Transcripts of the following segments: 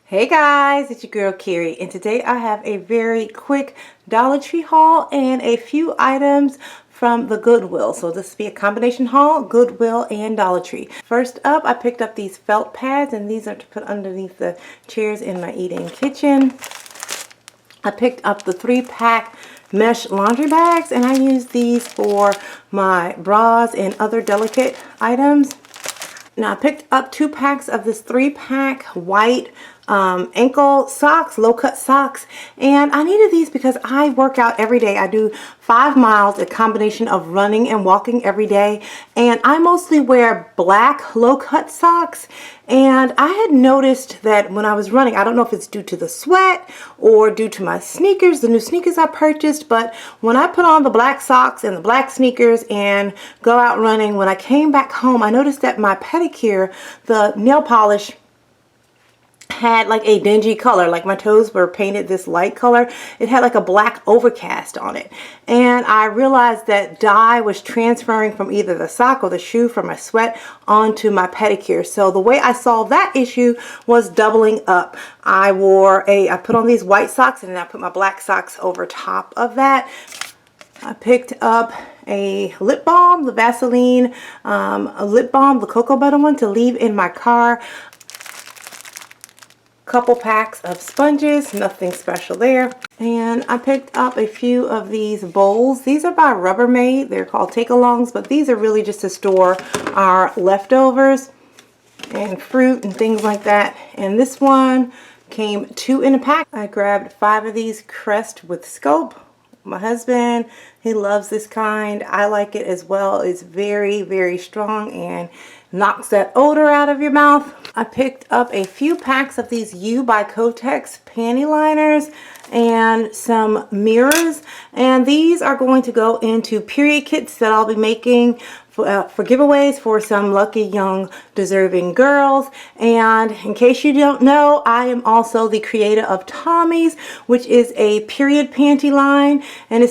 Hey guys, it's your girl Keri, and today I have a very quick Dollar Tree haul and a few items from the Goodwill. So this will be a combination haul, Goodwill and Dollar Tree. First up, I picked up these felt pads, and these are to put underneath the chairs in my eat-in kitchen. I picked up the 3-pack mesh laundry bags, and I use these for my bras and other delicate items. Now I picked up 2 packs of this 3-pack white ankle socks, low-cut socks, and I needed these because I work out every day. I do 5 miles, a combination of running and walking every day, and I mostly wear black low-cut socks. And I had noticed that when I was running, I don't know if it's due to the sweat or due to my sneakers, the new sneakers I purchased, but when I put on the black socks and the black sneakers and go out running, when I came back home, I noticed that my pedicure, the nail polish, had like a dingy color, like my toes were painted this light color. It had like a black overcast on it, and I realized that dye was transferring from either the sock or the shoe from my sweat onto my pedicure. So the way I solved that issue was doubling up. I put on these white socks, and then I put my black socks over top of that. I picked up a lip balm, the Vaseline lip balm, the cocoa butter one, to leave in my car. Couple packs of sponges, nothing special there. And I picked up a few of these bowls. These are by Rubbermaid. They're called take-alongs, but these are really just to store our leftovers and fruit and things like that. And this one came 2 in a pack. I grabbed 5 of these Crest with scope. My husband, he loves this kind. I like it as well. It's very, very strong and knocks that odor out of your mouth. I picked up a few packs of these U by Kotex panty liners and some mirrors, and these are going to go into period kits that I'll be making for giveaways for some lucky young deserving girls. And in case you don't know, I am also the creator of Tommy's, which is a period panty line, and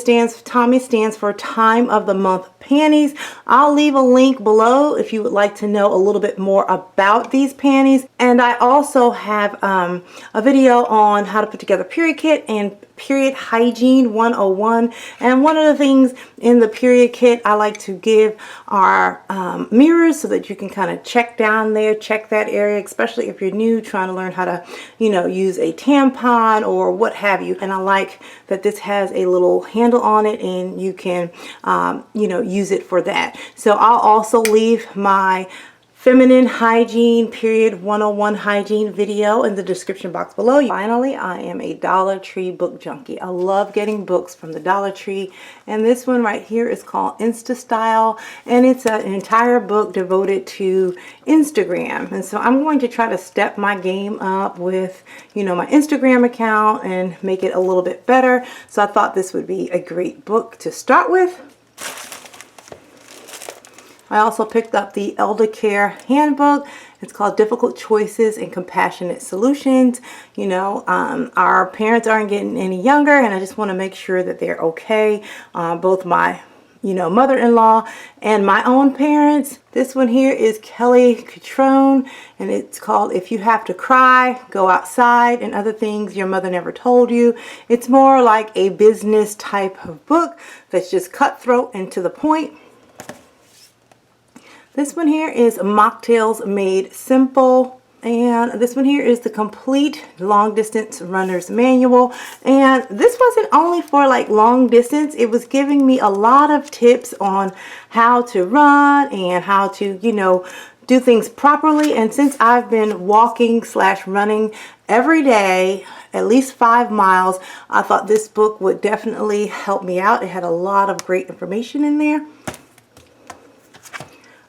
Tommy stands for Time of the Month Panties. I'll leave a link below if you would like to know a little bit more about these panties. And I also have a video on how to put together a period kit and period hygiene 101. And one of the things in the period kit I like to give are mirrors, so that you can kind of check down there, check that area, especially if you're new trying to learn how to, use a tampon or what have you. And I like that this has a little handle on it, and you can use it for that. So I'll also leave my feminine hygiene period 101 hygiene video in the description box below. Finally, I am a Dollar Tree book junkie. I love getting books from the Dollar Tree, and this one right here is called Insta Style, and it's an entire book devoted to Instagram. And so I'm going to try to step my game up with my Instagram account and make it a little bit better. So I thought this would be a great book to start with. I also picked up the Elder Care Handbook. It's called Difficult Choices and Compassionate Solutions. Our parents aren't getting any younger, and I just want to make sure that they're okay. Both my, mother-in-law and my own parents. This one here is Kelly Catrone, and it's called If You Have to Cry, Go Outside, and Other Things Your Mother Never Told You. It's more like a business type of book that's just cutthroat and to the point. This one here is Mocktails Made Simple, and this one here is the Complete Long Distance Runner's Manual. And this wasn't only for like long distance, it was giving me a lot of tips on how to run and how to, do things properly. And since I've been walking/running every day, at least 5 miles, I thought this book would definitely help me out. It had a lot of great information in there.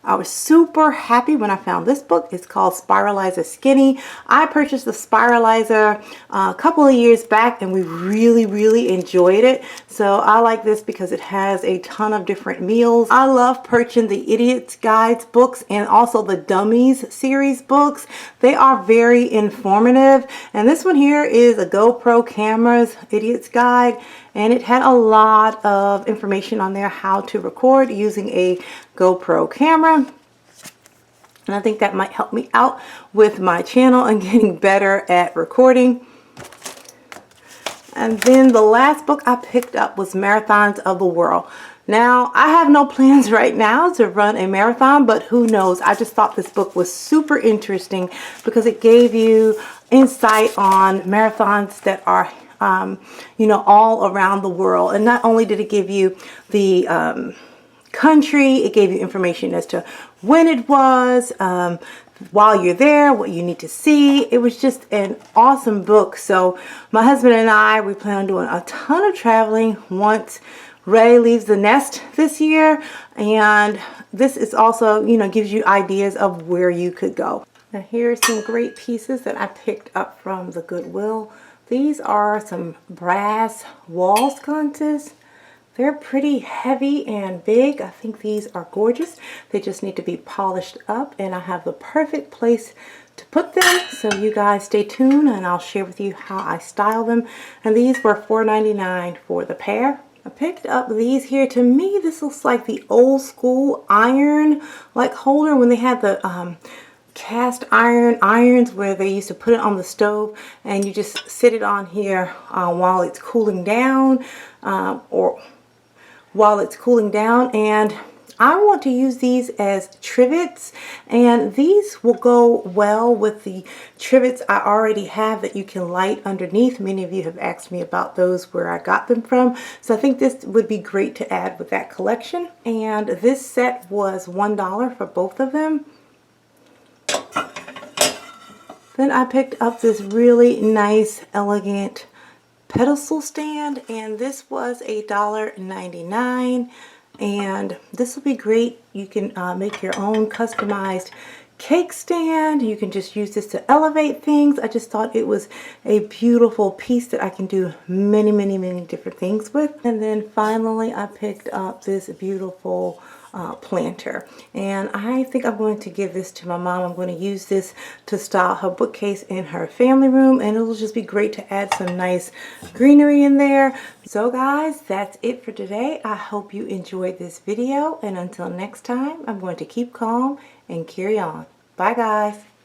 I was super happy when I found this book. It's called Spiralizer Skinny. I purchased the Spiralizer a couple of years back, and we really enjoyed it. So I like this because it has a ton of different meals. I love purchasing the Idiot's Guides books and also the Dummies series books. They are very informative. And this one here is a GoPro Cameras Idiot's Guide, and it had a lot of information on there how to record using a GoPro camera. And I think that might help me out with my channel and getting better at recording. And then the last book I picked up was Marathons of the World. Now, I have no plans right now to run a marathon, but who knows? I just thought this book was super interesting because it gave you insight on marathons that are, you know, all around the world. And not only did it give you the country, it gave you information as to when it was, while you're there, what you need to see. It was just an awesome book. So my husband and I, we plan on doing a ton of traveling once Ray leaves the nest this year. And this is also, you know, gives you ideas of where you could go. Now here's some great pieces that I picked up from the Goodwill. These are some brass wall sconces. They're pretty heavy and big. I think these are gorgeous. They just need to be polished up, and I have the perfect place to put them. So you guys stay tuned and I'll share with you how I style them. And these were $4.99 for the pair. I picked up these here. To me, this looks like the old school iron like holder when they had the cast iron irons where they used to put it on the stove and you just sit it on here while it's cooling down, and I want to use these as trivets, and these will go well with the trivets I already have that you can light underneath. Many of you have asked me about those, where I got them from, so I think this would be great to add with that collection. And this set was $1 for both of them. Then I picked up this really nice, elegant pedestal stand, and this was $1.99, and this will be great. You can make your own customized cake stand. You can just use this to elevate things. I just thought it was a beautiful piece that I can do many, many, many different things with. And then finally I picked up this beautiful planter, and I think I'm going to give this to my mom. I'm going to use this to style her bookcase in her family room, and it'll just be great to add some nice greenery in there. So guys, that's it for today. I hope you enjoyed this video, and until next time, I'm going to keep calm and carry on. Bye guys.